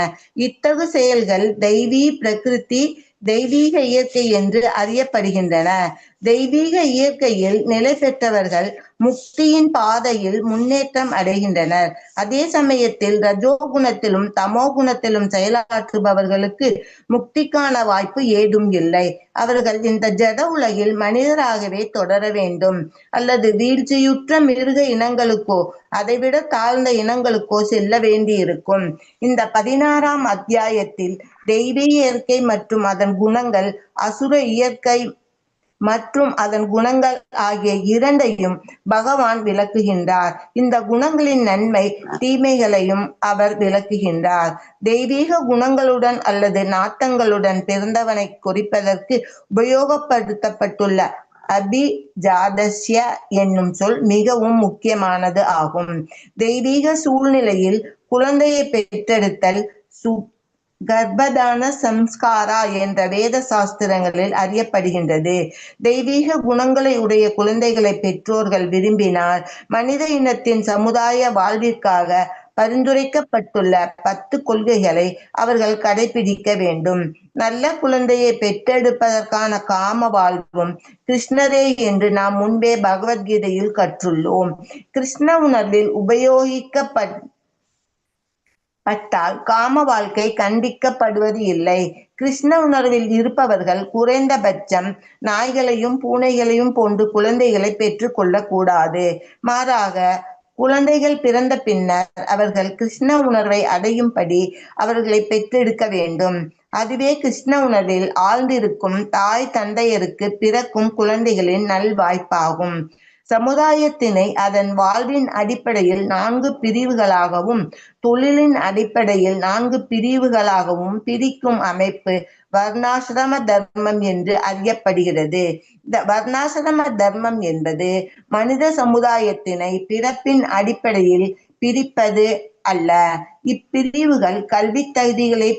இத்தகு செயல்கள் தெய்வீ பிரகிருதி, தெய்வீக இயற்கை என்று அறியப்படுகின்றன. தெய்வீக இயற்கையில் நிலை பெற்றவர்கள் முக்தியின் பாதையில் முன்னேற்றம் அடைகின்றனர். அதே சமயத்தில் ரஜோகுணத்திலும் தமோ குணத்திலும் செயலாற்றுபவர்களுக்கு முக்திக்கான வாய்ப்பு ஏதும் இல்லை. அவர்கள் இந்த ஜட உலகில் மனிதராகவே தொடர வேண்டும், அல்லது வீழ்ச்சியுற்ற மிருக இனங்களுக்கோ அதைவிட தாழ்ந்த இனங்களுக்கோ செல்ல வேண்டியிருக்கும். இந்த 16ஆம் அத்தியாயத்தில் தெய்வீக இயற்கை மற்றும் அதன் குணங்கள், அசுர இயற்கை மற்றும் அதன் குணங்கள் ஆகிய இரண்டையும் பகவான் விளக்குகின்றார். இந்த குணங்களின் நன்மை தீமைகளையும் அவர் விளக்குகின்றார். தெய்வீக குணங்களுடன் அல்லது நாட்டங்களுடன் பிறந்தவனை குறிப்பதற்கு உபயோகப்படுத்தப்பட்டுள்ள அபிஜாதஸ்ய என்னும் சொல் மிகவும் முக்கியமானது ஆகும். தெய்வீக சூழ்நிலையில் குழந்தையை பெற்றெடுத்தல் கர்ப்பதான சம்ஸ்காரா என்ற வேத சாஸ்திரங்களில் அறியப்படுகின்றது. தெய்வீக குணங்களை உடைய குழந்தைகளை பெற்றோர்கள் விரும்பினால் மனித இனத்தின் சமுதாய வாழ்விற்காக பரிந்துரைக்கப்பட்டுள்ள 10 கொள்கைகளை அவர்கள் கடைபிடிக்க வேண்டும். நல்ல குழந்தையை பெற்றெடுப்பதற்கான காம வாழ்வும் கிருஷ்ணரே என்று நாம் முன்பே பகவத்கீதையில் கற்றுள்ளோம். கிருஷ்ண உணர்வில் உபயோகிக்கப்பட்டால் காம வாழ்க்கை கண்டிக்கப்படுவது இல்லை. கிருஷ்ண உணர்வில் இருப்பவர்கள் குறைந்தபட்சம் நாய்களையும் பூனைகளையும் போன்று குழந்தைகளை பெற்றுக் கொள்ளக்கூடாது. மாறாக குழந்தைகள் பிறந்த பின்னர் அவர்கள் கிருஷ்ண உணர்வை அடையும்படி அவர்களை பெற்றெடுக்க வேண்டும். அதுவே கிருஷ்ண உணர்வில் ஆழ்ந்திருக்கும் தாய் தந்தையருக்கு பிறக்கும் குழந்தைகளின் நல்வாய்ப்பாகும். சமுதாயத்தினை அதன் வாழ்வின் அடிப்படையில் 4 பிரிவுகளாகவும் தொழிலின் அடிப்படையில் 4 பிரிவுகளாகவும் பிரிக்கும் அமைப்பு வர்ணாசிரம தர்மம் என்று அறியப்படுகிறது. இந்த வர்ணாசிரம தர்மம் என்பது மனித சமுதாயத்தினை பிறப்பின் அடிப்படையில் பிரிப்பது அல்ல. இப்பிரிவுகள் கல்வி தகுதிகளை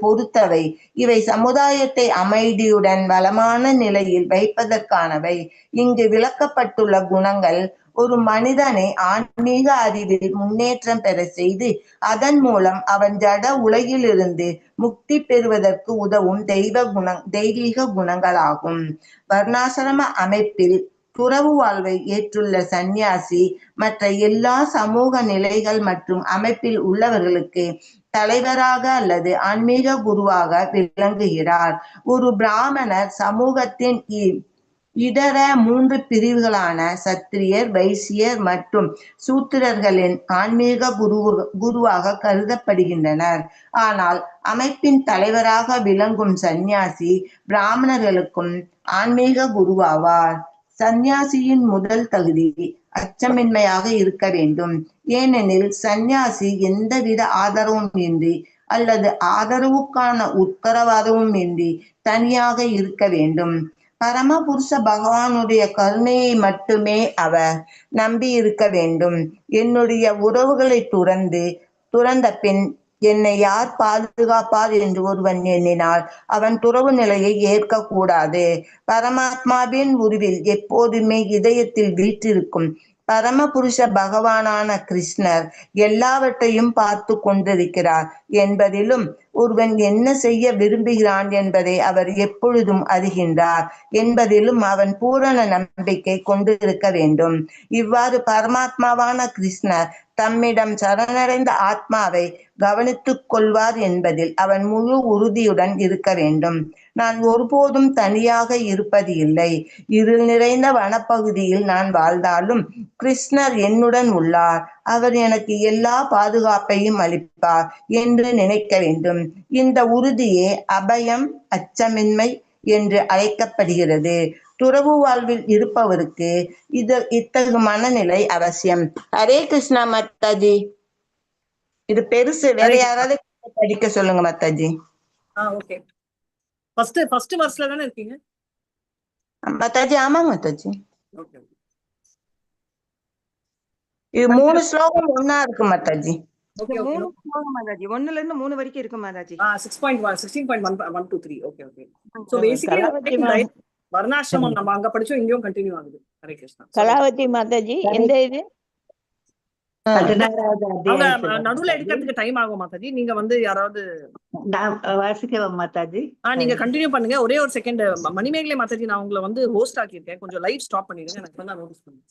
பொறுத்தவை. இவை சமுதாயத்தை அமைதியுடன் வளமான நிலையில் வைப்பதற்கானவை. இங்கு விளக்கப்பட்டுள்ள குணங்கள் ஒரு மனிதனை ஆன்மீக அறிவில் முன்னேற்றம் பெற செய்து அதன் மூலம் அவன் ஜட உலகிலிருந்து முக்தி பெறுவதற்கு உதவும் தெய்வீக குணங்களாகும். வர்ணாசிரம அமைப்பில் துறவு வாழ்வை ஏற்றுள்ள சந்நியாசி மற்ற எல்லா சமூக நிலைகள் மற்றும் அமைப்பில் உள்ளவர்களுக்கு தலைவராக அல்லது ஆன்மீக குருவாக விளங்குகிறார். ஒரு பிராமணர் சமூகத்தின் இதர 3 பிரிவுகளான சத்திரியர், வைசியர் மற்றும் சூத்திரர்களின் ஆன்மீக குருவாக கருதப்படுகின்றனர். ஆனால் அமைப்பின் தலைவராக விளங்கும் சந்நியாசி பிராமணர்களுக்கும் ஆன்மீக குருவாவார். சந்நியாசியின் முதல் தகுதி அச்சமின்மையாக இருக்க வேண்டும். ஏனெனில் சந்நியாசி எந்தவித ஆதரவும் இன்றி அல்லது ஆதரவுக்கான உத்தரவாதமும் இன்றி தனியாக இருக்க வேண்டும். பரமபுருஷ பகவானுடைய கருணையை மட்டுமே அவர் நம்பி இருக்க வேண்டும். என்னுடைய உறவுகளை துறந்த பின் என்னை யார் பாதுகாப்பார் என்று ஒருவன் எண்ணினால் அவன் துறவு நிலையை ஏற்கக்கூடாது. பரமாத்மாவின் உருவில் எப்போதுமே இதயத்தில் வீற்றிருக்கும் பரமபுருஷ பகவானான கிருஷ்ணர் எல்லாவற்றையும் பார்த்து கொண்டிருக்கிறார் என்பதிலும் ஒருவன் என்ன செய்ய விரும்புகிறான் என்பதை அவர் எப்பொழுதும் அறிகின்றார் என்பதிலும் அவன் பூரண நம்பிக்கை கொண்டிருக்க வேண்டும். இவ்வாறு பரமாத்மாவான கிருஷ்ணர் தம்மிடம் சரணடைந்த ஆத்மாவை கவனித்துக் கொள்வார் என்பதில் அவன் முழு உறுதியுடன் இருக்க வேண்டும். நான் ஒருபோதும் தனியாக இருப்பது இல்லை. இருள் நிறைந்த வனப்பகுதியில் நான் வாழ்ந்தாலும் கிருஷ்ணர் என்னுடன் உள்ளார். அவர் எனக்கு எல்லா பாதுகாப்பையும் அளிப்பார் என்று நினைக்க வேண்டும். இந்த உறுதியே அபயம், அச்சமின்மை என்று அழைக்கப்படுகிறது. துறவு வாழ்வில் இருப்பவருக்கு இத்தகு மனநிலை அவசியம். ஹரே கிருஷ்ணா மாதாஜி. இது பெருசு, வேற யாராவது படிக்க சொல்லுங்க மாதாஜி. ஓகே. ஃபர்ஸ்ட் வர்ஸ்ல தானே இருக்கீங்க மாதாஜி? ஆமாங்க மாதாஜி. ஓகே. இது 3 ஸ்லோகம் ஒண்ணா இருக்கு மாதாஜி. Okay okay. 3 ஸ்லோகம் மாதாஜி. 1ல இருந்து 3 வரைக்கும் இருக்கு மாதாஜி. 16.123. சோ பேசிக்கலி வர்ணாசிரமம் நம்ம அங்க படிச்சோம், இங்கேயும் கண்டினியூ ஆகுது. ஹரே கிருஷ்ணா. கலாவதி மாதாஜி, எந்த இது 16வது அவங்க அத்தியாயத்துல நடுவுல எடுக்கிறதுக்கு டைம் ஆகும் மாதாஜி. நீங்க வந்து யாராவது நான் வாசிக்கவா மாதாஜி? நீங்க கண்டினியூ பண்ணுங்க. ஒரே ஒரு செகண்ட் மணிமேகலை மாதாஜி, நான் உங்களை வந்து ஹோஸ்ட் ஆக்கியிருக்கேன். கொஞ்சம் லைவ் ஸ்டாப் பண்ணிடுங்க. எனக்கு வந்து நோட்டீஸ் பண்ணுங்க.